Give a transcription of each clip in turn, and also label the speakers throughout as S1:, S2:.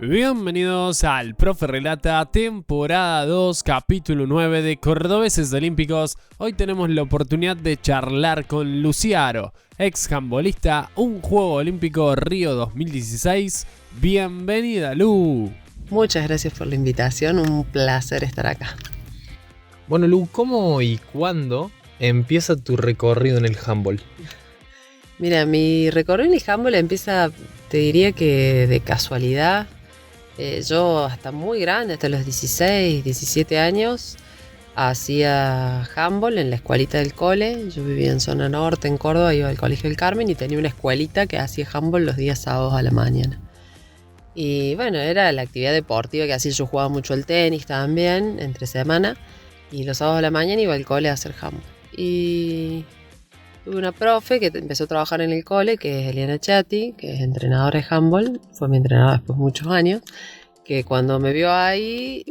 S1: Bienvenidos al Profe Relata, temporada 2, capítulo 9 de Cordobeses Olímpicos. Hoy tenemos la oportunidad de charlar con Lucía Aro, ex handbolista, un Juego Olímpico Río 2016. Bienvenida, Lu.
S2: Muchas gracias por la invitación, un placer estar acá.
S3: Bueno, Lu, ¿cómo y cuándo empieza tu recorrido en el handball?
S2: Mira, mi recorrido en el handball empieza, te diría que de casualidad. Yo hasta muy grande, hasta los 16, 17 años, hacía handball en la escuelita del cole. Yo vivía en zona norte, en Córdoba, iba al Colegio del Carmen y tenía una escuelita que hacía handball los días sábados a la mañana. Y bueno, era la actividad deportiva que hacía. Yo jugaba mucho al tenis también, entre semana, y los sábados a la mañana iba al cole a hacer handball. Y tuve una profe que empezó a trabajar en el cole, que es Eliana Chatti, que es entrenadora de handball, fue mi entrenadora después de muchos años, que cuando me vio ahí,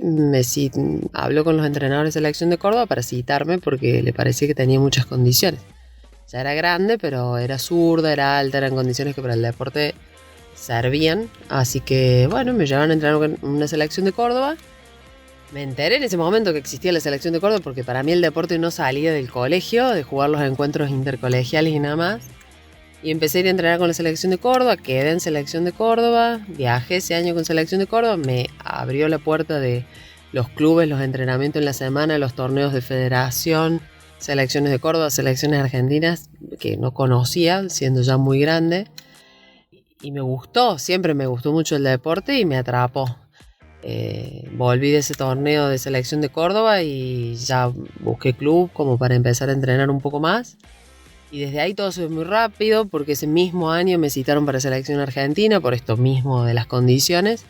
S2: habló con los entrenadores de selección de Córdoba para citarme porque le parecía que tenía muchas condiciones. Ya era grande, pero era zurda, era alta, eran condiciones que para el deporte servían. Así que bueno, me llevaron a entrenar con una selección de Córdoba. Me enteré en ese momento que existía la selección de Córdoba porque para mí el deporte no salía del colegio, de jugar los encuentros intercolegiales y nada más. Y empecé a ir a entrenar con la selección de Córdoba, quedé en selección de Córdoba, viajé ese año con selección de Córdoba, me abrió la puerta de los clubes, los entrenamientos en la semana, los torneos de federación, selecciones de Córdoba, selecciones argentinas que no conocía, siendo ya muy grande. Y me gustó, siempre me gustó mucho el deporte y me atrapó. Volví de ese torneo de selección de Córdoba y ya busqué club como para empezar a entrenar un poco más. Y desde ahí todo se fue muy rápido porque ese mismo año me citaron para selección argentina por esto mismo de las condiciones.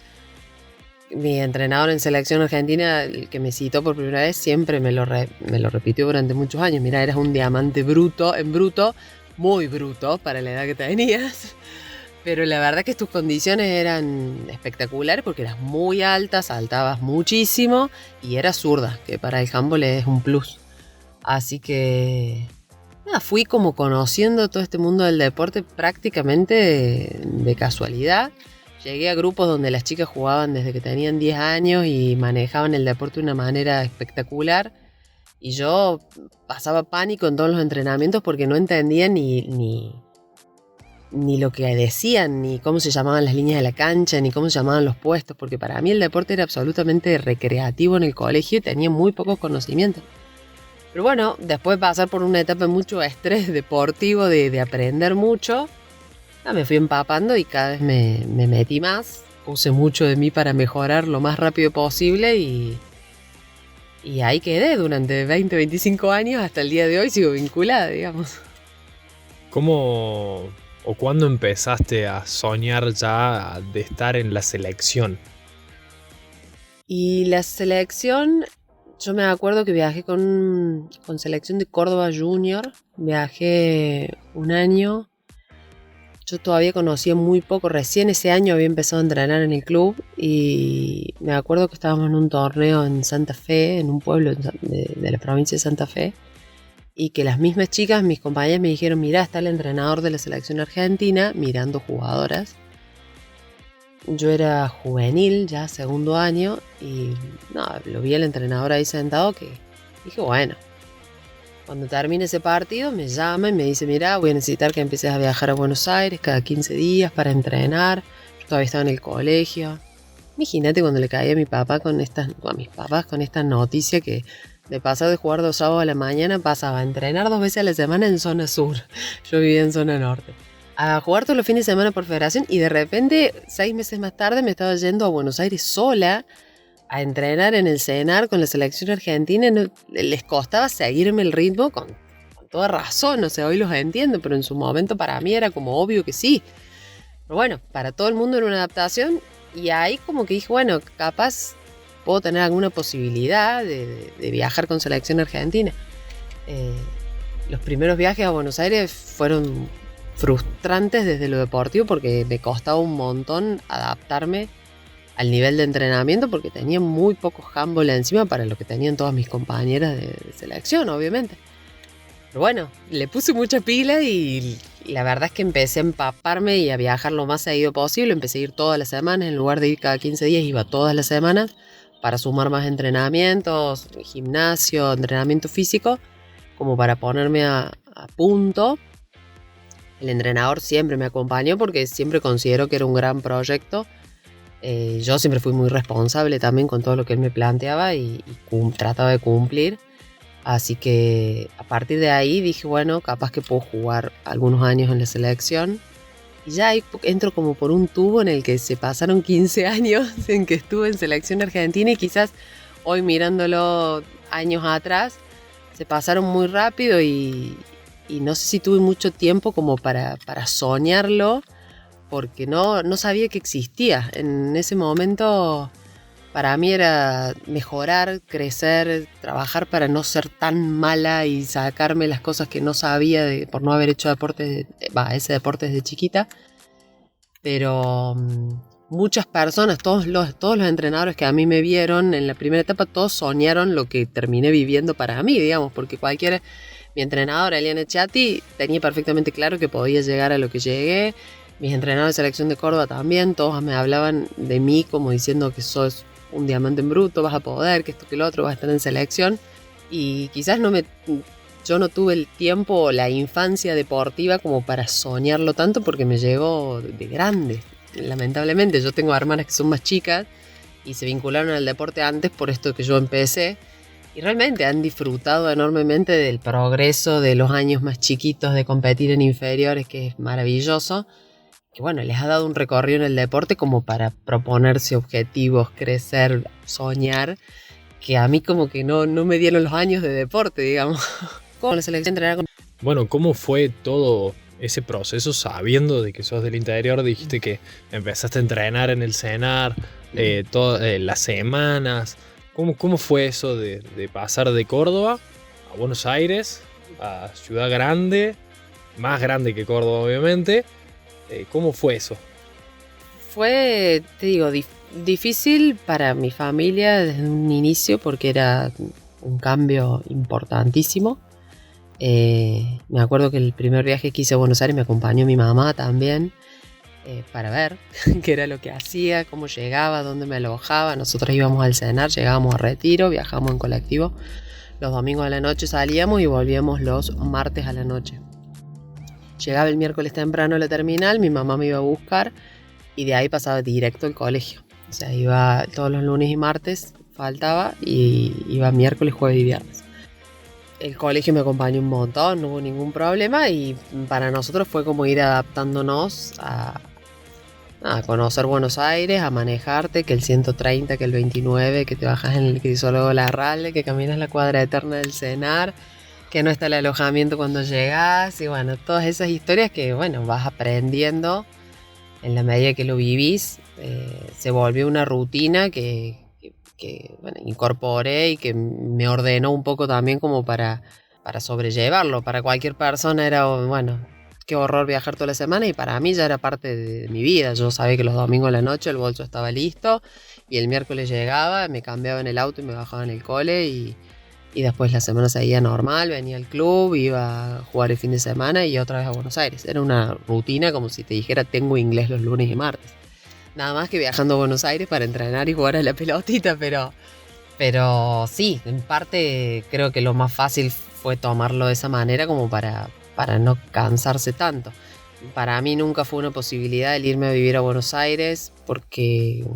S2: Mi entrenador en selección argentina, el que me citó por primera vez, siempre me lo repitió durante muchos años. Mira, eras un diamante bruto, muy bruto para la edad que tenías. Pero la verdad que tus condiciones eran espectaculares porque eras muy alta, saltabas muchísimo y eras zurda, que para el handball es un plus. Así que nada, fui como conociendo todo este mundo del deporte prácticamente de casualidad. Llegué a grupos donde las chicas jugaban desde que tenían 10 años y manejaban el deporte de una manera espectacular. Y yo pasaba pánico en todos los entrenamientos porque no entendía ni lo que decían, ni cómo se llamaban las líneas de la cancha, ni cómo se llamaban los puestos, porque para mí el deporte era absolutamente recreativo en el colegio y tenía muy pocos conocimientos. Pero bueno, después de pasar por una etapa de mucho estrés deportivo, de aprender mucho, me fui empapando y cada vez me metí más, puse mucho de mí para mejorar lo más rápido posible y ahí quedé durante 20, 25 años, hasta el día de hoy sigo vinculada, digamos.
S3: ¿Cómo o cuándo empezaste a soñar ya de estar en la selección?
S2: Y la selección, yo me acuerdo que viajé con selección de Córdoba Junior, viajé un año, yo todavía conocía muy poco, recién ese año había empezado a entrenar en el club y me acuerdo que estábamos en un torneo en Santa Fe, en un pueblo de la provincia de Santa Fe, y que las mismas chicas, mis compañeras, me dijeron, mirá, está el entrenador de la selección argentina mirando jugadoras. Yo era juvenil, ya segundo año, y lo vi al entrenador ahí sentado que dije, bueno, cuando termine ese partido me llama y me dice, mirá, voy a necesitar que empieces a viajar a Buenos Aires cada 15 días para entrenar. Yo todavía estaba en el colegio. Imagínate cuando le caía a mis papás con esta noticia que de pasar de jugar 2 sábados a la mañana pasaba a entrenar 2 veces a la semana en zona sur. Yo vivía en zona norte. A jugar todos los fines de semana por federación y de repente 6 meses más tarde me estaba yendo a Buenos Aires sola a entrenar en el CENAR con la selección argentina. No, les costaba seguirme el ritmo con toda razón, o sea, hoy los entiendo, pero en su momento para mí era como obvio que sí. Pero bueno, para todo el mundo era una adaptación y ahí como que dije, bueno, capaz puedo tener alguna posibilidad de viajar con selección argentina. Los primeros viajes a Buenos Aires fueron frustrantes desde lo deportivo porque me costaba un montón adaptarme al nivel de entrenamiento porque tenía muy poco handball encima para lo que tenían todas mis compañeras de selección, obviamente. Pero bueno, le puse mucha pila y la verdad es que empecé a empaparme y a viajar lo más seguido posible. Empecé a ir todas las semanas, en lugar de ir cada 15 días, iba todas las semanas para sumar más entrenamientos, gimnasio, entrenamiento físico, como para ponerme a punto. El entrenador siempre me acompañó porque siempre considero que era un gran proyecto. Yo siempre fui muy responsable también con todo lo que él me planteaba y trataba de cumplir. Así que a partir de ahí dije, bueno, capaz que puedo jugar algunos años en la selección. Y ya ahí entro como por un tubo en el que se pasaron 15 años en que estuve en selección argentina y quizás hoy mirándolo años atrás se pasaron muy rápido y no sé si tuve mucho tiempo como para soñarlo porque no sabía que existía. En ese momento para mí era mejorar, crecer, trabajar para no ser tan mala y sacarme las cosas que no sabía por no haber hecho ese deporte desde chiquita. Pero muchas personas, todos los entrenadores que a mí me vieron en la primera etapa, todos soñaron lo que terminé viviendo para mí, digamos, porque mi entrenadora Eliana Chatti tenía perfectamente claro que podía llegar a lo que llegué. Mis entrenadores de selección de Córdoba también, todos me hablaban de mí como diciendo que sos un diamante en bruto, vas a poder, que esto que lo otro, vas a estar en selección. Y quizás yo no tuve el tiempo o la infancia deportiva como para soñarlo tanto porque me llegó de grande. Lamentablemente, yo tengo hermanas que son más chicas y se vincularon al deporte antes por esto que yo empecé. Y realmente han disfrutado enormemente del progreso de los años más chiquitos de competir en inferiores, que es maravilloso. Que bueno, les ha dado un recorrido en el deporte como para proponerse objetivos, crecer, soñar, que a mí como que no me dieron los años de deporte, digamos. Con la selección
S3: Bueno, ¿cómo fue todo ese proceso sabiendo de que sos del interior? Dijiste que empezaste a entrenar en el CENAR todas las semanas. ¿Cómo fue eso de pasar de Córdoba a Buenos Aires, a Ciudad Grande, más grande que Córdoba obviamente? ¿Cómo fue eso?
S2: Fue, te digo, difícil para mi familia desde un inicio porque era un cambio importantísimo. Me acuerdo que el primer viaje que hice a Buenos Aires me acompañó mi mamá también para ver qué era lo que hacía, cómo llegaba, dónde me alojaba. Nosotros íbamos al CENAR, llegábamos a Retiro, viajábamos en colectivo. Los domingos a la noche salíamos y volvíamos los martes a la noche. Llegaba el miércoles temprano a la terminal, mi mamá me iba a buscar y de ahí pasaba directo al colegio. O sea, iba todos los lunes y martes, faltaba, y iba miércoles, jueves y viernes. El colegio me acompañó un montón, no hubo ningún problema y para nosotros fue como ir adaptándonos a conocer Buenos Aires, a manejarte, que el 130, que el 29, que te bajas en el Crisólogo Larralde, que caminas la cuadra eterna del CENAR, que no está el alojamiento cuando llegas, y bueno, todas esas historias que bueno, vas aprendiendo en la medida que lo vivís. Se volvió una rutina que bueno, incorporé y que me ordenó un poco también como para sobrellevarlo. Para cualquier persona era, bueno, qué horror viajar toda la semana, y para mí ya era parte de mi vida. Yo sabía que los domingos a la noche el bolso estaba listo y el miércoles llegaba, me cambiaba en el auto y me bajaba en el cole y después la semana seguía normal, venía al club, iba a jugar el fin de semana y otra vez a Buenos Aires. Era una rutina como si te dijera tengo inglés los lunes y martes. Nada más que viajando a Buenos Aires para entrenar y jugar a la pelotita, pero sí, en parte creo que lo más fácil fue tomarlo de esa manera como para no cansarse tanto. Para mí nunca fue una posibilidad el irme a vivir a Buenos Aires porque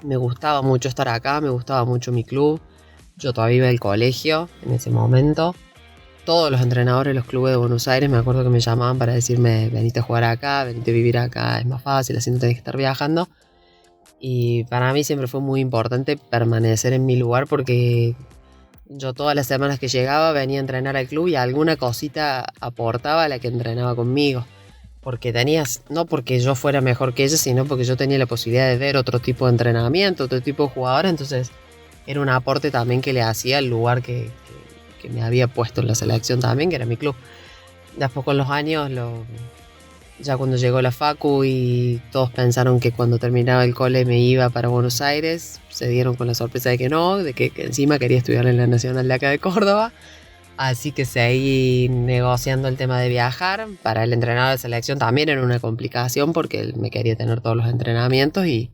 S2: me gustaba mucho estar acá, me gustaba mucho mi club. Yo todavía iba al colegio en ese momento. Todos los entrenadores de los clubes de Buenos Aires me acuerdo que me llamaban para decirme venite a jugar acá, venite a vivir acá, es más fácil, así no tenés que estar viajando. Y para mí siempre fue muy importante permanecer en mi lugar porque yo todas las semanas que llegaba venía a entrenar al club y alguna cosita aportaba a la que entrenaba conmigo. Porque no porque yo fuera mejor que ella, sino porque yo tenía la posibilidad de ver otro tipo de entrenamiento, otro tipo de jugadores, entonces era un aporte también que le hacía al lugar que me había puesto en la selección también, que era mi club. Después con los años, ya cuando llegó la facu y todos pensaron que cuando terminaba el cole me iba para Buenos Aires, se dieron con la sorpresa de que no, de que encima quería estudiar en la Nacional de acá de Córdoba. Así que seguí negociando el tema de viajar. Para el entrenador de selección también era una complicación porque él me quería tener todos los entrenamientos y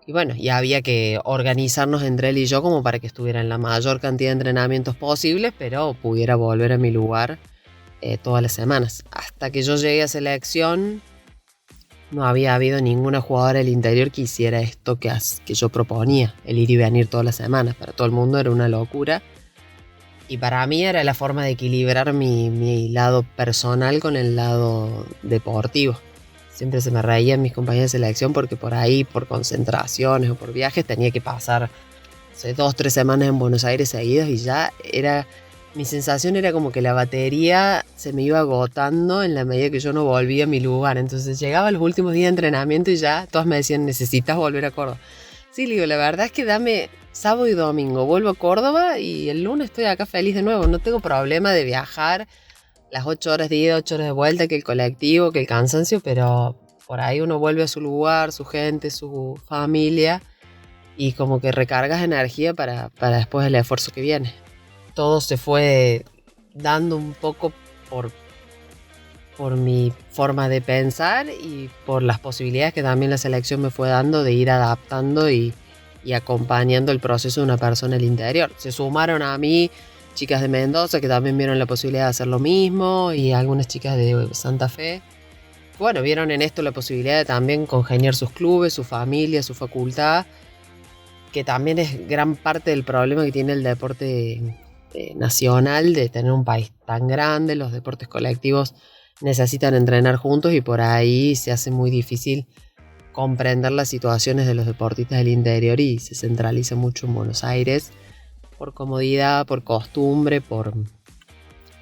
S2: bueno, ya había que organizarnos entre él y yo como para que estuviera en la mayor cantidad de entrenamientos posibles, pero pudiera volver a mi lugar todas las semanas. Hasta que yo llegué a selección, no había habido ninguna jugadora del interior que hiciera esto que yo proponía, el ir y venir todas las semanas. Para todo el mundo era una locura. Y para mí era la forma de equilibrar mi lado personal con el lado deportivo. Siempre se me reían mis compañeros de selección porque por ahí, por concentraciones o por viajes, tenía que pasar 2-3 semanas en Buenos Aires seguidas y ya era... Mi sensación era como que la batería se me iba agotando en la medida que yo no volvía a mi lugar. Entonces llegaba los últimos días de entrenamiento y ya todos me decían, necesitas volver a Córdoba. Sí, le digo, la verdad es que dame sábado y domingo, vuelvo a Córdoba y el lunes estoy acá feliz de nuevo. No tengo problema de viajar las 8 horas de ida, 8 horas de vuelta, que el colectivo, que el cansancio, pero por ahí uno vuelve a su lugar, su gente, su familia y como que recargas energía para después el esfuerzo que viene. Todo se fue dando un poco por mi forma de pensar y por las posibilidades que también la selección me fue dando de ir adaptando y acompañando el proceso de una persona del interior. Se sumaron a mí chicas de Mendoza que también vieron la posibilidad de hacer lo mismo y algunas chicas de Santa Fe. Bueno, vieron en esto la posibilidad de también congeniar sus clubes, su familia, su facultad, que también es gran parte del problema que tiene el deporte nacional de tener un país tan grande. Los deportes colectivos necesitan entrenar juntos y por ahí se hace muy difícil comprender las situaciones de los deportistas del interior y se centraliza mucho en Buenos Aires por comodidad, por costumbre, por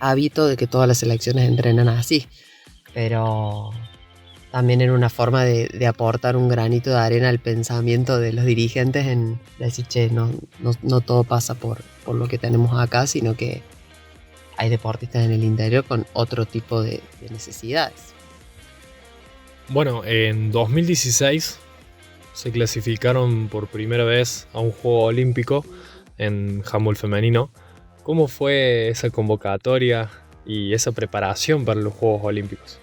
S2: hábito de que todas las selecciones entrenan así. Pero también era una forma de aportar un granito de arena al pensamiento de los dirigentes en decir, che, no todo pasa por lo que tenemos acá, sino que hay deportistas en el interior con otro tipo de necesidades.
S3: Bueno, en 2016 se clasificaron por primera vez a un juego olímpico en handball femenino. ¿Cómo fue esa convocatoria y esa preparación para los Juegos Olímpicos?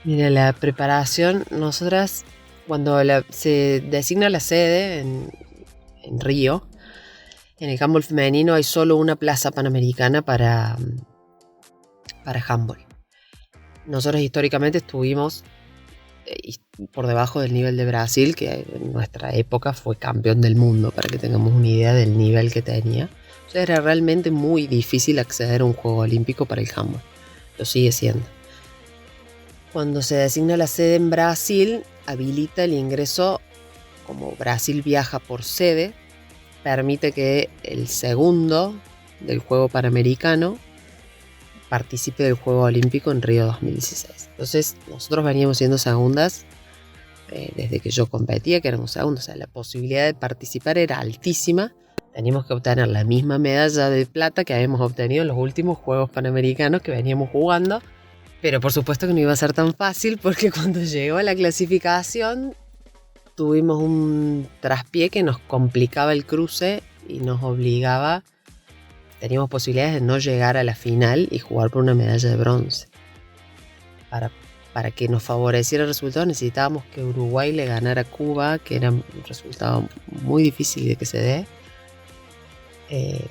S2: Mira, la preparación, nosotras, cuando se designa la sede en Río, en el handball femenino hay solo una plaza panamericana para handball. Nosotros históricamente estuvimos por debajo del nivel de Brasil, que en nuestra época fue campeón del mundo, para que tengamos una idea del nivel que tenía. O sea, era realmente muy difícil acceder a un juego olímpico para el handball. Lo sigue siendo. Cuando se designa la sede en Brasil, habilita el ingreso, como Brasil viaja por sede, permite que el segundo del juego panamericano participe del Juego Olímpico en Río 2016. Entonces nosotros veníamos siendo segundas desde que yo competía, que éramos segundos. O sea, la posibilidad de participar era altísima. Teníamos que obtener la misma medalla de plata que habíamos obtenido en los últimos Juegos Panamericanos que veníamos jugando. Pero por supuesto que no iba a ser tan fácil porque cuando llegó a la clasificación tuvimos un traspié que nos complicaba el cruce y nos obligaba. Teníamos posibilidades de no llegar a la final y jugar por una medalla de bronce. Para que nos favoreciera el resultado necesitábamos que Uruguay le ganara a Cuba, que era un resultado muy difícil de que se dé,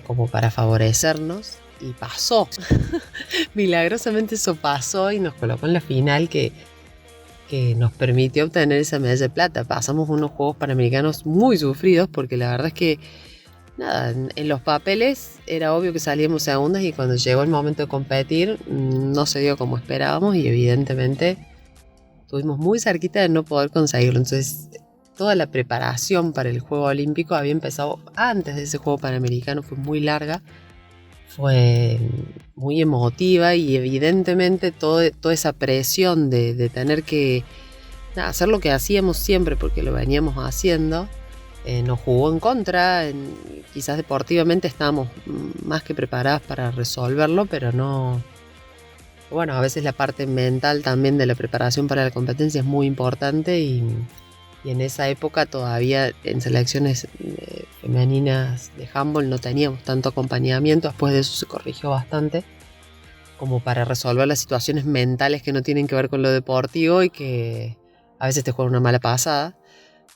S2: como para favorecernos. Y pasó. Milagrosamente eso pasó y nos colocó en la final que nos permitió obtener esa medalla de plata. Pasamos unos Juegos Panamericanos muy sufridos porque la verdad es que nada, en los papeles era obvio que salíamos segundas y cuando llegó el momento de competir no se dio como esperábamos y evidentemente estuvimos muy cerquita de no poder conseguirlo. Entonces toda la preparación para el Juego Olímpico había empezado antes de ese Juego Panamericano, fue muy larga, fue muy emotiva y evidentemente toda esa presión de tener que hacer lo que hacíamos siempre porque lo veníamos haciendo. Nos jugó en contra, quizás deportivamente estábamos más que preparadas para resolverlo, pero no. Bueno, a veces la parte mental también de la preparación para la competencia es muy importante y Y en esa época todavía en selecciones femeninas de handball no teníamos tanto acompañamiento. Después de eso se corrigió bastante, como para resolver las situaciones mentales que no tienen que ver con lo deportivo y que a veces te juegan una mala pasada.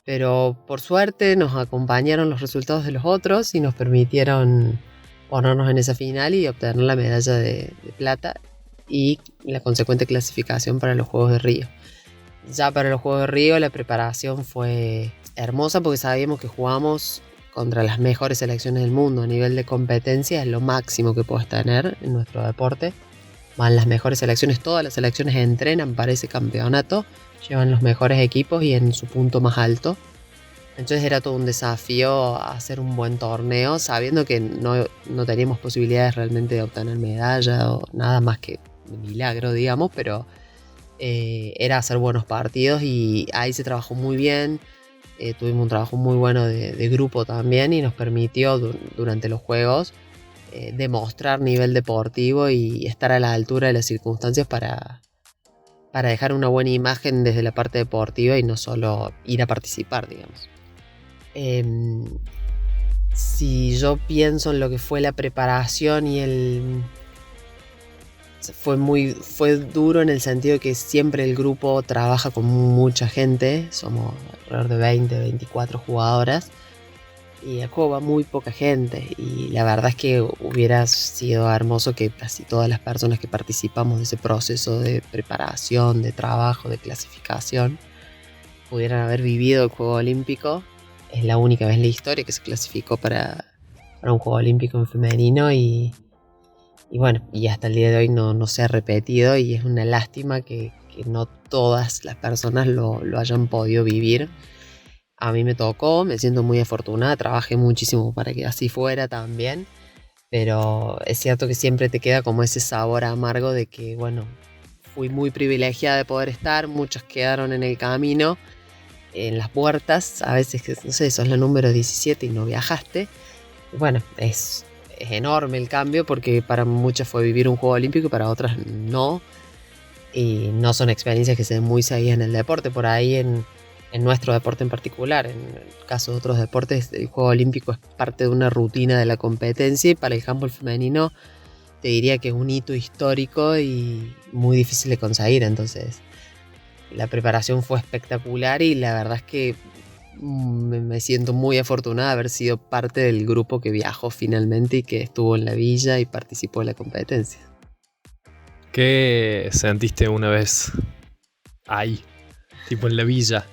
S2: Pero por suerte nos acompañaron los resultados de los otros y nos permitieron ponernos en esa final y obtener la medalla de plata y la consecuente clasificación para los Juegos de Río. Ya para los Juegos de Río la preparación fue hermosa porque sabíamos que jugamos contra las mejores selecciones del mundo. A nivel de competencia es lo máximo que puedes tener en nuestro deporte. Van las mejores selecciones, todas las selecciones entrenan para ese campeonato, llevan los mejores equipos y en su punto más alto. Entonces era todo un desafío hacer un buen torneo, sabiendo que no teníamos posibilidades realmente de obtener medalla o nada más que de milagro, digamos, pero era hacer buenos partidos y ahí se trabajó muy bien. Tuvimos un trabajo muy bueno de grupo también y nos permitió durante los juegos demostrar nivel deportivo y estar a la altura de las circunstancias para dejar una buena imagen desde la parte deportiva y no solo ir a participar, digamos. Si yo pienso en lo que fue la preparación y fue duro en el sentido de que siempre el grupo trabaja con mucha gente, somos alrededor de 20, 24 jugadoras y el juego va muy poca gente y la verdad es que hubiera sido hermoso que casi todas las personas que participamos de ese proceso de preparación, de trabajo, de clasificación pudieran haber vivido el Juego Olímpico. Es la única vez en la historia que se clasificó para un Juego Olímpico en femenino y bueno, y hasta el día de hoy no se ha repetido y es una lástima que no todas las personas lo hayan podido vivir. A mí me tocó, me siento muy afortunada, trabajé muchísimo para que así fuera también, pero es cierto que siempre te queda como ese sabor amargo de que, bueno, fui muy privilegiada de poder estar, muchos quedaron en el camino, en las puertas, a veces, no sé, sos la número 17 y no viajaste. Bueno, es enorme el cambio porque para muchas fue vivir un Juego Olímpico y para otras no. Y no son experiencias que se den muy seguidas en el deporte. Por ahí en nuestro deporte en particular, en el caso de otros deportes, el Juego Olímpico es parte de una rutina de la competencia y para el handball femenino te diría que es un hito histórico y muy difícil de conseguir. Entonces la preparación fue espectacular y la verdad es que me siento muy afortunada de haber sido parte del grupo que viajó finalmente y que estuvo en la villa y participó en la competencia.
S3: ¿Qué sentiste una vez ahí, tipo en la villa?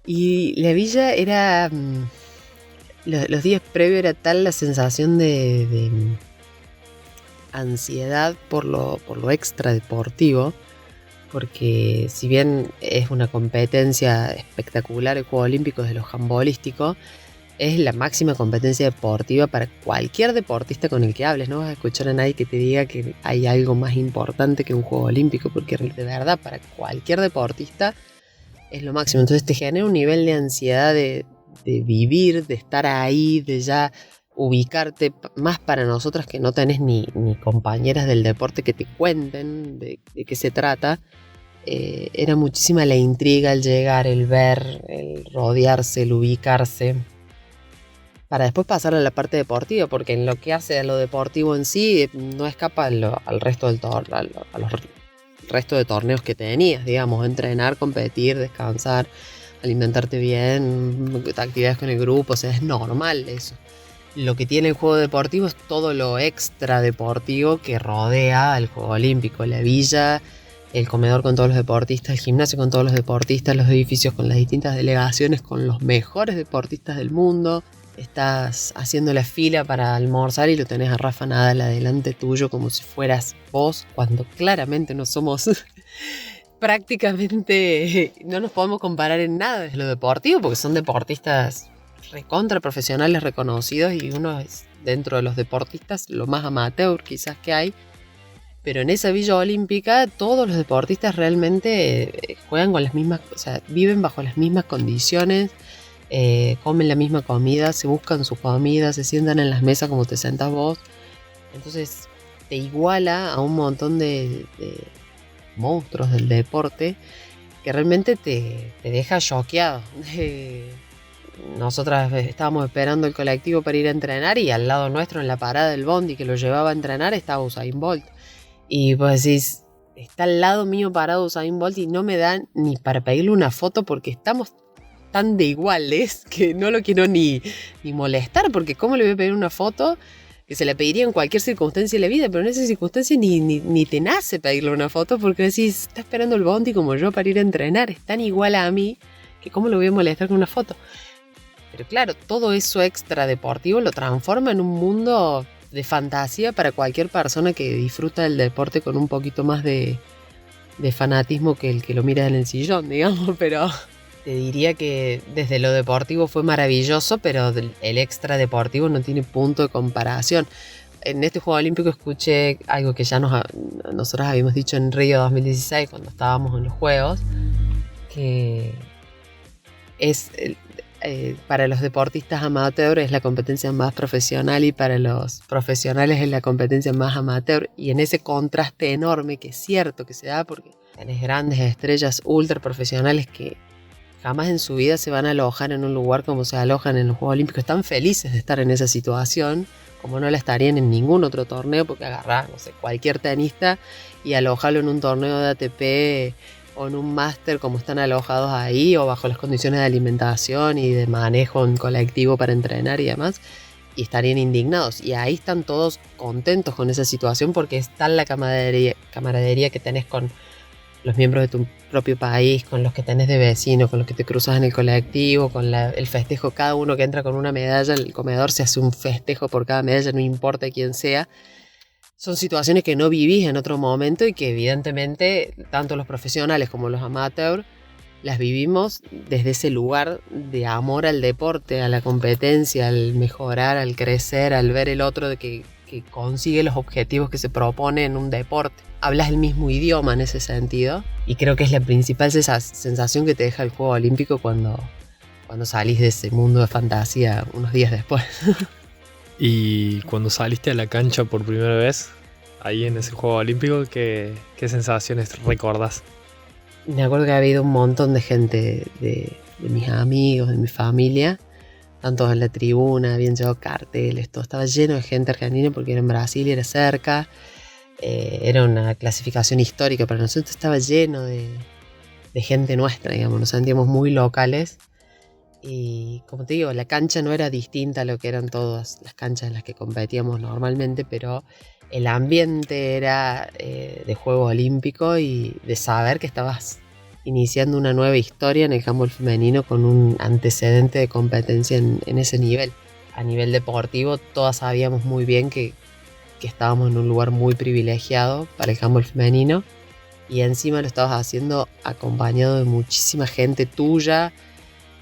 S2: Y la villa era... los días previos era tal la sensación de ansiedad por lo extra deportivo, porque si bien es una competencia espectacular el Juego Olímpico de lo handbolístico, es la máxima competencia deportiva para cualquier deportista con el que hables. No vas a escuchar a nadie que te diga que hay algo más importante que un Juego Olímpico, porque de verdad para cualquier deportista es lo máximo. Entonces te genera un nivel de ansiedad de vivir, de estar ahí, de ya ubicarte, más para nosotras que no tenés ni compañeras del deporte que te cuenten de qué se trata. Era muchísima la intriga, el llegar, el ver, el rodearse, el ubicarse, para después pasar a la parte deportiva, porque en lo que hace a lo deportivo en sí no escapa al resto del a los resto de torneos que tenías, digamos, entrenar, competir, descansar, alimentarte bien, actividades con el grupo, o sea, es normal eso. Lo que tiene el juego deportivo es todo lo extra deportivo que rodea al Juego Olímpico, la villa, el comedor con todos los deportistas, el gimnasio con todos los deportistas, los edificios con las distintas delegaciones, con los mejores deportistas del mundo. Estás haciendo la fila para almorzar y lo tenés a Rafa Nadal adelante tuyo como si fueras vos, cuando claramente no somos prácticamente, no nos podemos comparar en nada desde lo deportivo, porque son deportistas recontra profesionales reconocidos y uno es, dentro de los deportistas, lo más amateur quizás que hay. Pero en esa Villa Olímpica todos los deportistas realmente juegan con las mismas, o sea, viven bajo las mismas condiciones, comen la misma comida, se buscan su comida, se sientan en las mesas como te sentas vos. Entonces te iguala a un montón de monstruos del deporte que que realmente te deja choqueado. Nosotras estábamos esperando el colectivo para ir a entrenar y al lado nuestro, en la parada del bondi que lo llevaba a entrenar, estaba Usain Bolt. Y vos decís, está al lado mío parado Usain Bolt y no me dan ni para pedirle una foto porque estamos tan de iguales que no lo quiero ni molestar, porque ¿cómo le voy a pedir una foto? Que se la pediría en cualquier circunstancia de la vida, pero en esa circunstancia ni te nace pedirle una foto porque decís, está esperando el bondi como yo para ir a entrenar, es tan igual a mí que ¿cómo lo voy a molestar con una foto? Pero claro, todo eso extra deportivo lo transforma en un mundo de fantasía para cualquier persona que disfruta del deporte con un poquito más de fanatismo que el que lo mira en el sillón, digamos. Pero te diría que desde lo deportivo fue maravilloso, pero el extra deportivo no tiene punto de comparación. En este Juego Olímpico escuché algo que ya nosotros habíamos dicho en Río 2016 cuando estábamos en los Juegos, que es para los deportistas amateurs es la competencia más profesional y para los profesionales es la competencia más amateur, y en ese contraste enorme que es cierto que se da porque tenés grandes estrellas ultra profesionales que jamás en su vida se van a alojar en un lugar como se alojan en los Juegos Olímpicos, están felices de estar en esa situación como no la estarían en ningún otro torneo, porque agarrás, no sé, cualquier tenista y alojarlo en un torneo de ATP o en un máster como están alojados ahí, o bajo las condiciones de alimentación y de manejo en colectivo para entrenar y demás, y estarían indignados. Y ahí están todos contentos con esa situación porque es tal la camaradería que tenés con los miembros de tu propio país, con los que tenés de vecino, con los que te cruzas en el colectivo, con el festejo. Cada uno que entra con una medalla, el comedor se hace un festejo por cada medalla, no importa quién sea. Son situaciones que no vivís en otro momento y que evidentemente tanto los profesionales como los amateurs las vivimos desde ese lugar de amor al deporte, a la competencia, al mejorar, al crecer, al ver el otro de que consigue los objetivos que se propone en un deporte. Hablas el mismo idioma en ese sentido y creo que es la principal sensación que te deja el Juego Olímpico cuando salís de ese mundo de fantasía unos días después.
S3: Y cuando saliste a la cancha por primera vez, ahí en ese Juego Olímpico, ¿qué sensaciones recordás?
S2: Me acuerdo que había habido un montón de gente, de mis amigos, de mi familia, tanto en la tribuna, habían llevado carteles, todo estaba lleno de gente argentina porque era en Brasil y era cerca. Era una clasificación histórica para nosotros, estaba lleno de gente nuestra, digamos, nos sentíamos muy locales. Y como te digo, la cancha no era distinta a lo que eran todas las canchas en las que competíamos normalmente, pero el ambiente era de Juego Olímpico y de saber que estabas iniciando una nueva historia en el handball femenino con un antecedente de competencia en ese nivel. A nivel deportivo, todas sabíamos muy bien que estábamos en un lugar muy privilegiado para el handball femenino, y encima lo estabas haciendo acompañado de muchísima gente tuya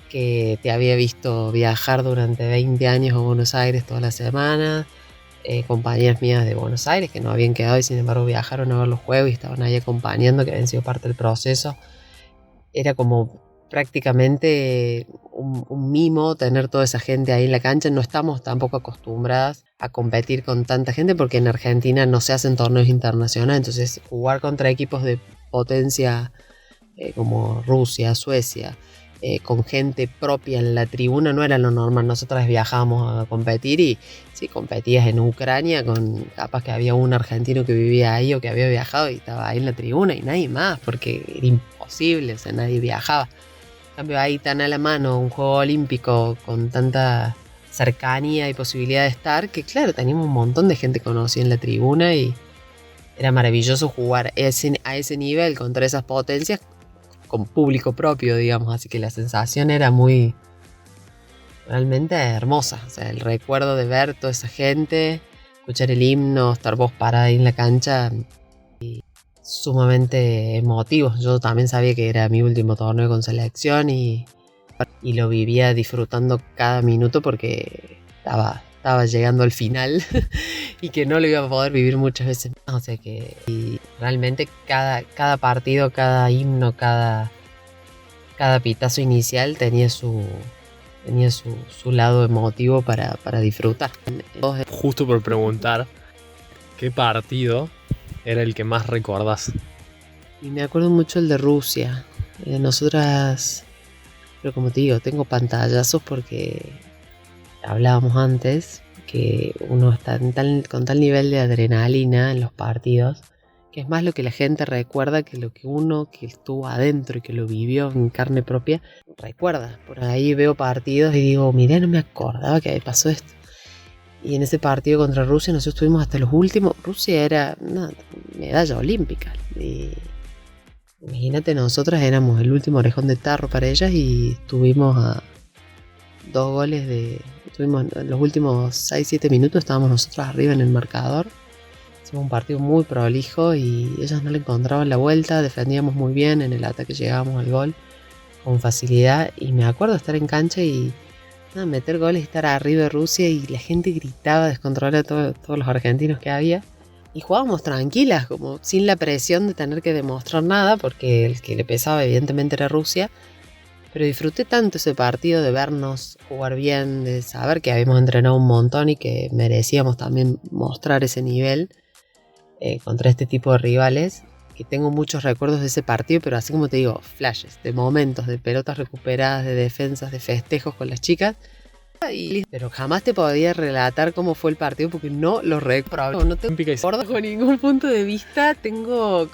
S2: que te había visto viajar durante 20 años a Buenos Aires todas las semanas, compañeras mías de Buenos Aires que no habían quedado y sin embargo viajaron a ver los juegos y estaban ahí acompañando, que habían sido parte del proceso. Era como prácticamente un mimo tener toda esa gente ahí en la cancha. No estamos tampoco acostumbradas a competir con tanta gente porque en Argentina no se hacen torneos internacionales, entonces jugar contra equipos de potencia como Rusia, Suecia, con gente propia en la tribuna no era lo normal. Nosotras viajábamos a competir y sí, competías en Ucrania con capaz que había un argentino que vivía ahí o que había viajado y estaba ahí en la tribuna y nadie más porque era imposible, o sea, nadie viajaba. En cambio ahí tan a la mano un Juego Olímpico con tanta cercanía y posibilidad de estar, que claro, teníamos un montón de gente conocida en la tribuna y era maravilloso jugar a ese nivel contra esas potencias con público propio, digamos, así que la sensación era muy realmente hermosa. O sea, el recuerdo de ver toda esa gente, escuchar el himno, estar vos parada ahí en la cancha, y sumamente emotivo. Yo también sabía que era mi último torneo con selección y lo vivía disfrutando cada minuto porque estaba llegando al final y que no lo iba a poder vivir muchas veces más. O sea que realmente cada partido, cada himno, cada pitazo inicial tenía su lado emotivo para disfrutar.
S3: Justo por preguntar, ¿qué partido era el que más recordás?
S2: Y me acuerdo mucho el de Rusia. Nosotras, pero como te digo, tengo pantallazos porque hablábamos antes que uno está con tal nivel de adrenalina en los partidos, que es más lo que la gente recuerda que lo que uno que estuvo adentro y que lo vivió en carne propia recuerda. Por ahí veo partidos y digo, mirá, no me acordaba que pasó esto. Y en ese partido contra Rusia nosotros estuvimos hasta los últimos. Rusia era una medalla olímpica. Y imagínate, nosotras éramos el último orejón de tarro para ellas y estuvimos a 2 goles de... Estuvimos en los últimos 6-7 minutos, estábamos nosotros arriba en el marcador. Hicimos un partido muy prolijo y ellas no le encontraban la vuelta. Defendíamos muy bien, en el ataque llegábamos al gol con facilidad. Y me acuerdo de estar en cancha y meter goles y estar arriba de Rusia y la gente gritaba descontrolada, todos los argentinos que había. Y jugábamos tranquilas, como sin la presión de tener que demostrar nada, porque el que le pesaba evidentemente era Rusia. Pero disfruté tanto ese partido de vernos jugar bien, de saber que habíamos entrenado un montón y que merecíamos también mostrar ese nivel contra este tipo de rivales, que tengo muchos recuerdos de ese partido, pero así como te digo, flashes, de momentos, de pelotas recuperadas, de defensas, de festejos con las chicas. Pero jamás te podía relatar cómo fue el partido porque no lo recuerdo. No te acuerdo con ningún punto de vista. Tengo,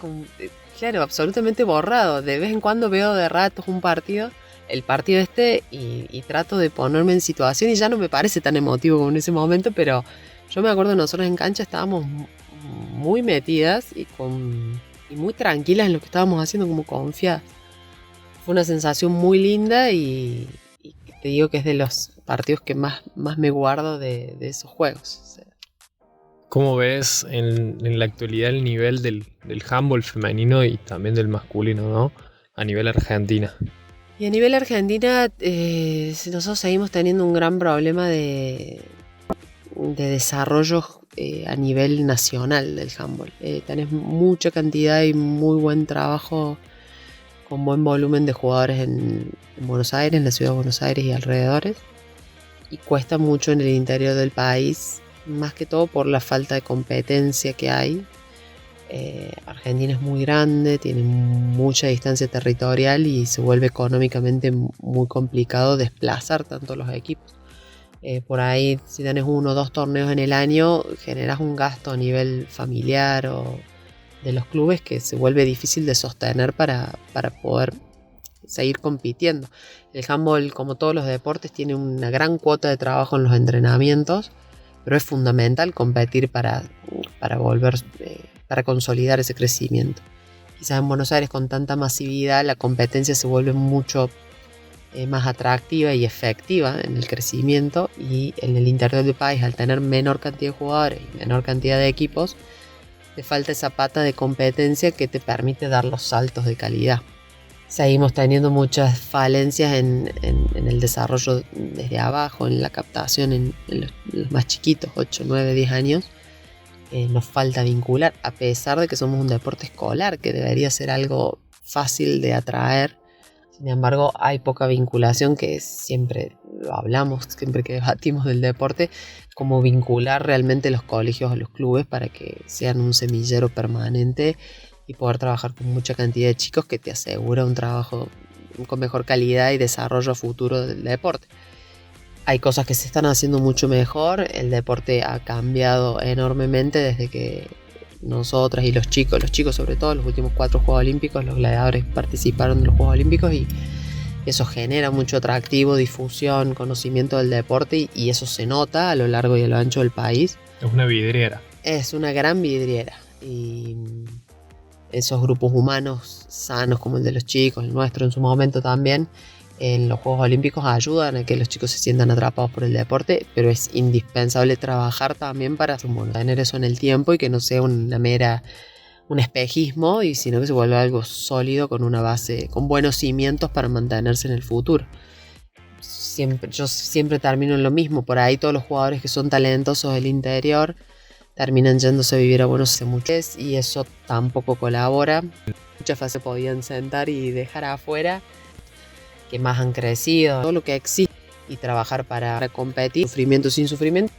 S2: claro, absolutamente borrado. De vez en cuando veo de ratos un partido, el partido este, y trato de ponerme en situación y ya no me parece tan emotivo como en ese momento, pero yo me acuerdo nosotros en cancha estábamos muy metidas y muy tranquilas en lo que estábamos haciendo, como confiadas. Fue una sensación muy linda y te digo que es de los partidos que más me guardo de esos juegos. O sea.
S3: ¿Cómo ves en la actualidad el nivel del handball femenino y también del masculino, ¿no? A nivel Argentina.
S2: Y a nivel Argentina, nosotros seguimos teniendo un gran problema de desarrollo a nivel nacional del handball. Tenés mucha cantidad y muy buen trabajo con buen volumen de jugadores en Buenos Aires, en la ciudad de Buenos Aires y alrededores. Y cuesta mucho en el interior del país, más que todo por la falta de competencia que hay. Argentina es muy grande, tiene mucha distancia territorial y se vuelve económicamente muy complicado desplazar tanto los equipos. Por ahí, si tenés 1 o 2 torneos en el año, generas un gasto a nivel familiar o de los clubes que se vuelve difícil de sostener para poder seguir compitiendo. El handball, como todos los deportes, tiene una gran cuota de trabajo en los entrenamientos, pero es fundamental competir para consolidar ese crecimiento. Quizás en Buenos Aires, con tanta masividad, la competencia se vuelve mucho más atractiva y efectiva en el crecimiento, y en el interior del país, al tener menor cantidad de jugadores y menor cantidad de equipos, te falta esa pata de competencia que te permite dar los saltos de calidad. Seguimos teniendo muchas falencias en el desarrollo desde abajo, en la captación en los más chiquitos, 8, 9, 10 años. Nos falta vincular, a pesar de que somos un deporte escolar, que debería ser algo fácil de atraer. Sin embargo, hay poca vinculación, que siempre lo hablamos, siempre que debatimos del deporte, como vincular realmente los colegios o los clubes para que sean un semillero permanente y poder trabajar con mucha cantidad de chicos, que te asegura un trabajo con mejor calidad y desarrollo futuro del deporte. Hay cosas que se están haciendo mucho mejor, el deporte ha cambiado enormemente desde que nosotras y los chicos sobre todo, los últimos 4 Juegos Olímpicos, los gladiadores participaron en los Juegos Olímpicos y eso genera mucho atractivo, difusión, conocimiento del deporte y eso se nota a lo largo y a lo ancho del país.
S3: Es una vidriera.
S2: Es una gran vidriera y esos grupos humanos sanos como el de los chicos, el nuestro en su momento también, en los Juegos Olímpicos ayudan a que los chicos se sientan atrapados por el deporte, pero es indispensable trabajar también para tener eso en el tiempo y que no sea un espejismo, y sino que se vuelva algo sólido con una base, con buenos cimientos para mantenerse en el futuro. Yo siempre termino en lo mismo, por ahí todos los jugadores que son talentosos del interior terminan yéndose a vivir a Buenos Aires y eso tampoco colabora. Muchas veces podían sentar y dejar afuera, que más han crecido, todo lo que existe, y trabajar para competir, sufrimiento sin sufrimiento,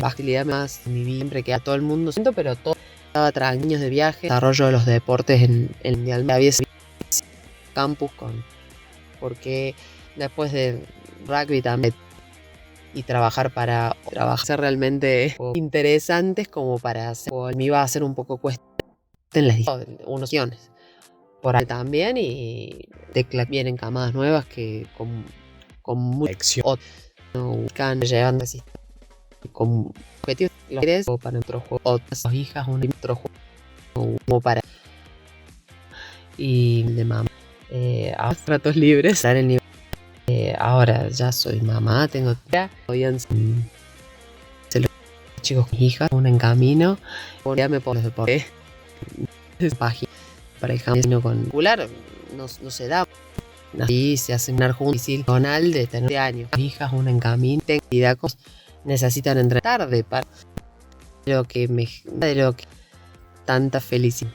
S2: facilidad más, mi vida siempre queda todo el mundo, pero todo estaba tras años de viaje, desarrollo de los deportes en el mundial, había campus porque después de rugby también y trabajar ser realmente interesantes como para hacer, me iba a hacer un poco cuesta en las unas opciones por ahí también y vienen camadas nuevas que con mucha
S3: Lección.
S2: buscan llevando así con objetivos los querés o para otro juego otras hijas otro juego como para y de mamá ahora ratos libres estar el nivel ahora ya soy mamá tengo los chicos con hijas una en camino ya me pongo los deportes página para el camino con popular no se da así se hace un juncional de tener años hijas una en camino necesitan entrenar tarde para lo que tanta felicidad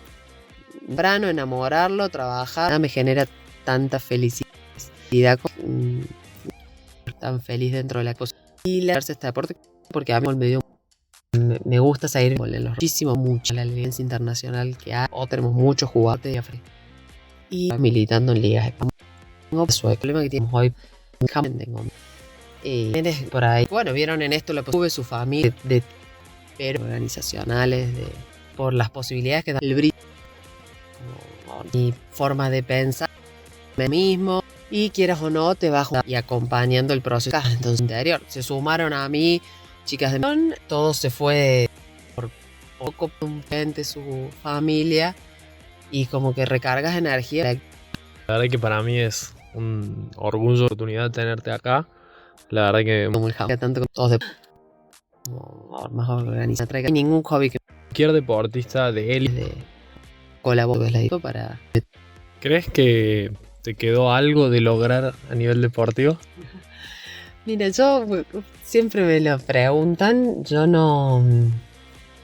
S2: temprano enamorarlo trabajar me genera tanta felicidad tan feliz dentro de la cosa y este deporte porque a mí me gusta seguir mucho la licencia internacional que hay o tenemos muchos jugadores de África y militando en ligas el problema que tenemos hoy por ahí bueno vieron en esto tuve su familia pero organizacionales por las posibilidades que da el brillo mi forma de pensar me mismo y quieras o no te bajo y acompañando el proceso entonces interior se sumaron a mí chicas de todo se fue por poco gente su familia y como que recargas energía
S3: La verdad que para mí es un orgullo, oportunidad tenerte acá. La verdad que
S2: como el tanto con todos más organizados y ningún hobby que
S3: cualquier deportista de élite
S2: colabore para
S3: ¿crees que te quedó algo de lograr a nivel deportivo?
S2: Mira, yo siempre me lo preguntan, yo no...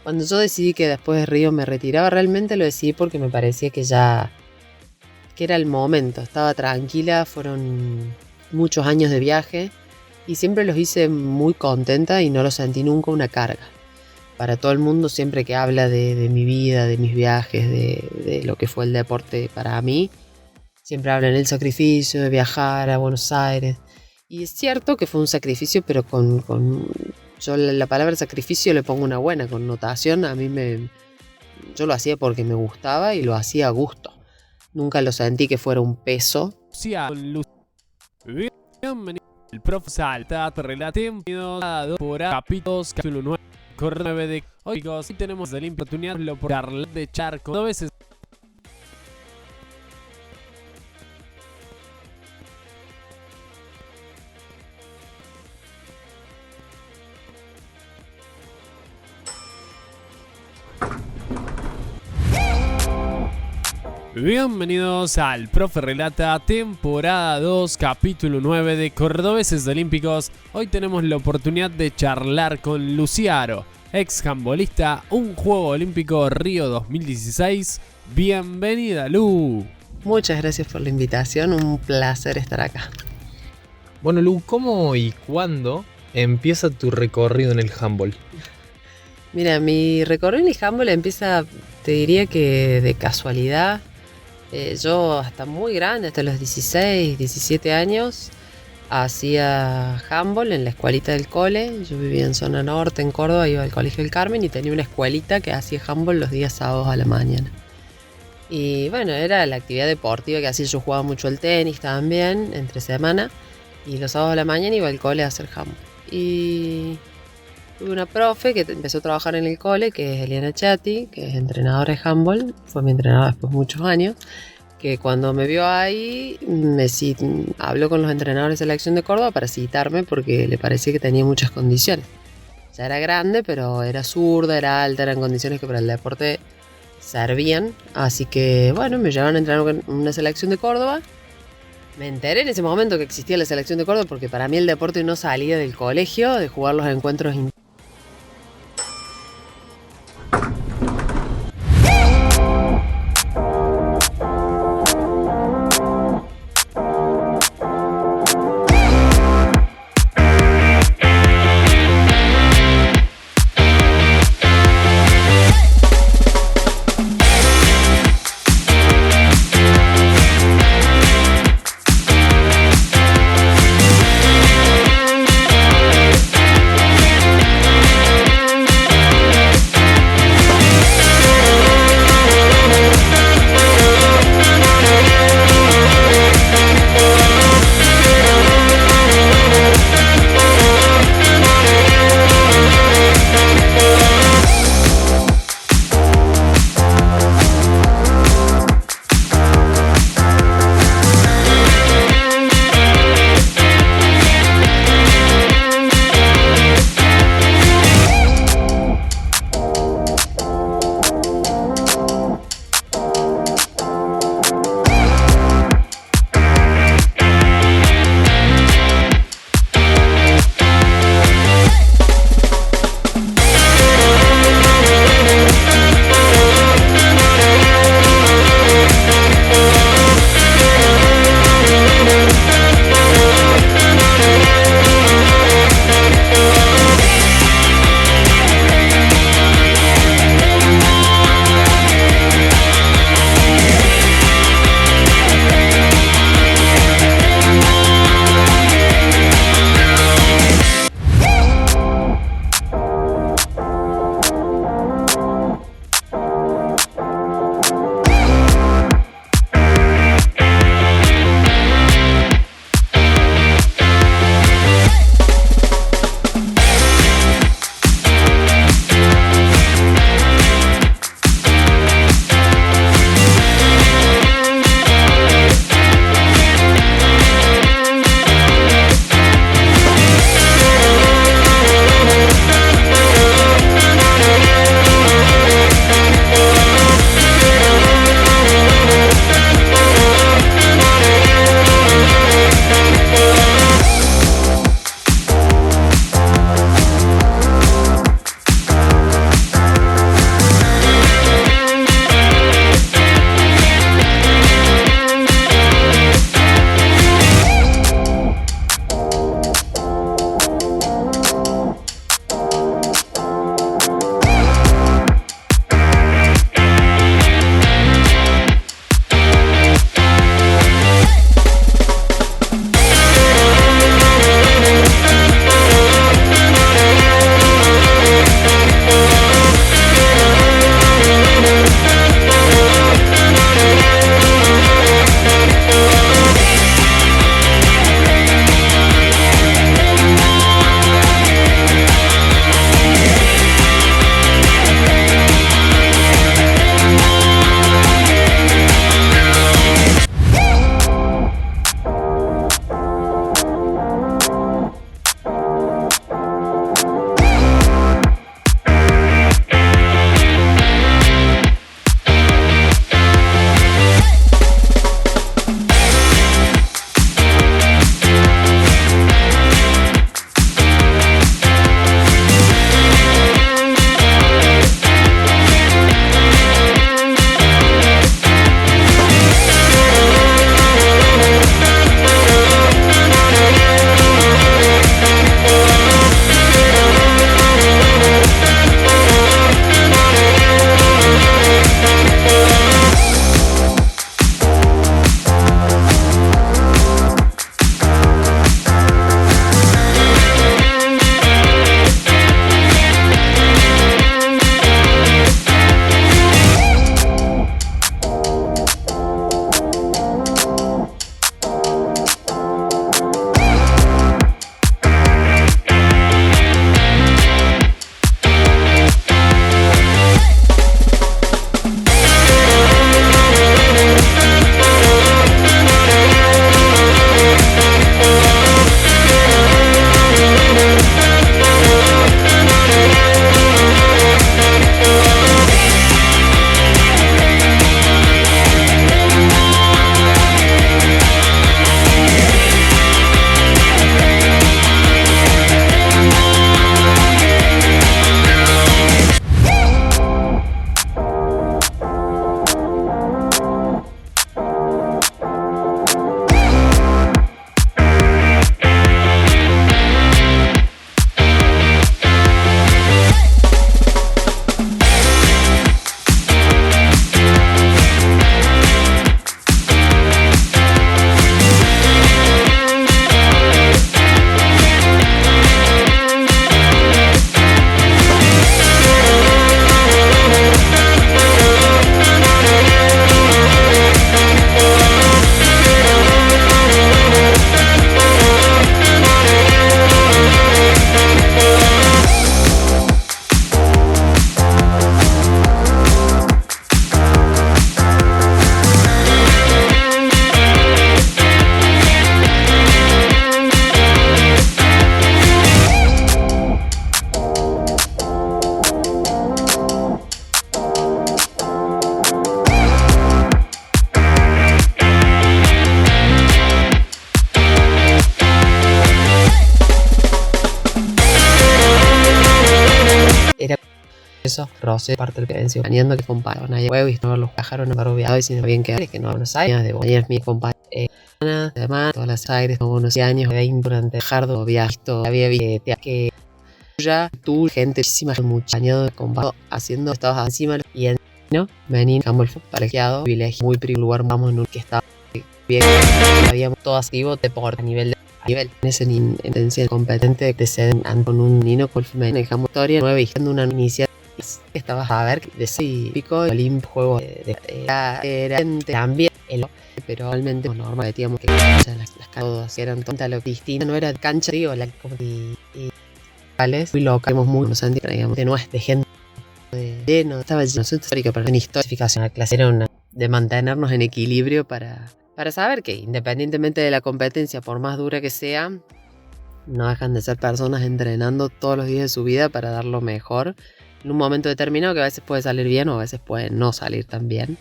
S2: Cuando yo decidí que después de Río me retiraba, realmente lo decidí porque me parecía que era el momento, estaba tranquila, fueron muchos años de viaje y siempre los hice muy contenta y no lo sentí nunca una carga. Para todo el mundo siempre que habla de mi vida, de mis viajes, de lo que fue el deporte para mí, siempre hablan del sacrificio de viajar a Buenos Aires. Y es cierto que fue un sacrificio, pero yo la palabra sacrificio le pongo una buena connotación. Yo lo hacía porque me gustaba y lo hacía a gusto. Nunca lo sentí que fuera un peso.
S1: Bienvenido el profe Salta, te relaté por capítulo 9, corre 9 de hoy tenemos la oportunidad de charco 2 veces. Bienvenidos al Profe Relata, temporada 2, capítulo 9 de Cordobeses Olímpicos. Hoy tenemos la oportunidad de charlar con Luciaro, ex handbolista, un Juego Olímpico Río 2016. Bienvenida, Lu.
S2: Muchas gracias por la invitación, un placer estar acá.
S3: Bueno, Lu, ¿cómo y cuándo empieza tu recorrido en el handball?
S2: Mira, mi recorrido en el handball empieza, te diría que de casualidad. Yo hasta muy grande, hasta los 16, 17 años, hacía handball en la escuelita del cole. Yo vivía en zona norte, en Córdoba, iba al Colegio del Carmen y tenía una escuelita que hacía handball los días sábados a la mañana. Y bueno, era la actividad deportiva que hacía. Yo jugaba mucho el tenis también, entre semana, y los sábados a la mañana iba al cole a hacer handball. Y tuve una profe que empezó a trabajar en el cole, que es Eliana Chatti, que es entrenadora de handball, fue mi entrenadora después de muchos años, que cuando me vio ahí habló con los entrenadores de selección de Córdoba para citarme porque le parecía que tenía muchas condiciones. Ya era grande, pero era zurda, era alta, eran condiciones que para el deporte servían, así que bueno, me llevaron a entrenar con una selección de Córdoba. Me enteré en ese momento que existía la selección de Córdoba porque para mí el deporte no salía del colegio, de jugar los encuentros Eso, Rosé, parte del que venció, planeando que compararon ahí huevos y no los bajaron a barroviado y si no bien que no Buenos Aires, de Buenos mi compañía. Además, todas las aires, como unos años, 20 durante el jardo, había visto que ya tú, gente, muchos años de combate, haciendo estados encima y en no, venir, campo el parejeado, privilegio, muy privilegiado lugar, vamos en un que estaba bien, habíamos todas activo deporte a nivel en ese intención competente que se dan con un nino con femenino en campo historia nueva y una iniciativa que estaba a ver de ese pico olimpo juego era también el pero realmente normal metíamos que las todas eran tontas lo distinto no era cancha digo la como y muy loca muy nos digamos que no es de gente no estaba lleno de histórica pero en historificación la clase era una de mantenernos en equilibrio para saber que independientemente de la competencia por más dura que sea no dejan de ser personas entrenando todos los días de su vida para dar lo mejor en un momento determinado que a veces puede salir bien o a veces puede no salir tan bien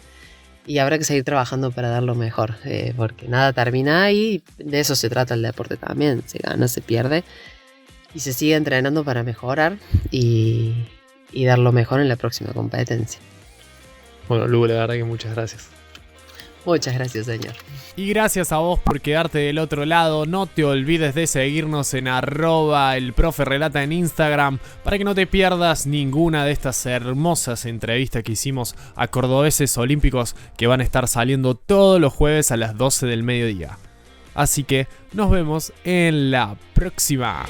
S2: y habrá que seguir trabajando para dar lo mejor porque nada termina ahí de eso se trata el deporte también se gana, se pierde y se sigue entrenando para mejorar y dar lo mejor en la próxima competencia.
S3: Bueno, Lu, la verdad que muchas gracias.
S2: Muchas gracias, señor.
S1: Y gracias a vos por quedarte del otro lado. No te olvides de seguirnos en @elproferelata en Instagram para que no te pierdas ninguna de estas hermosas entrevistas que hicimos a cordobeses olímpicos que van a estar saliendo todos los jueves a las 12 del mediodía. Así que nos vemos en la próxima.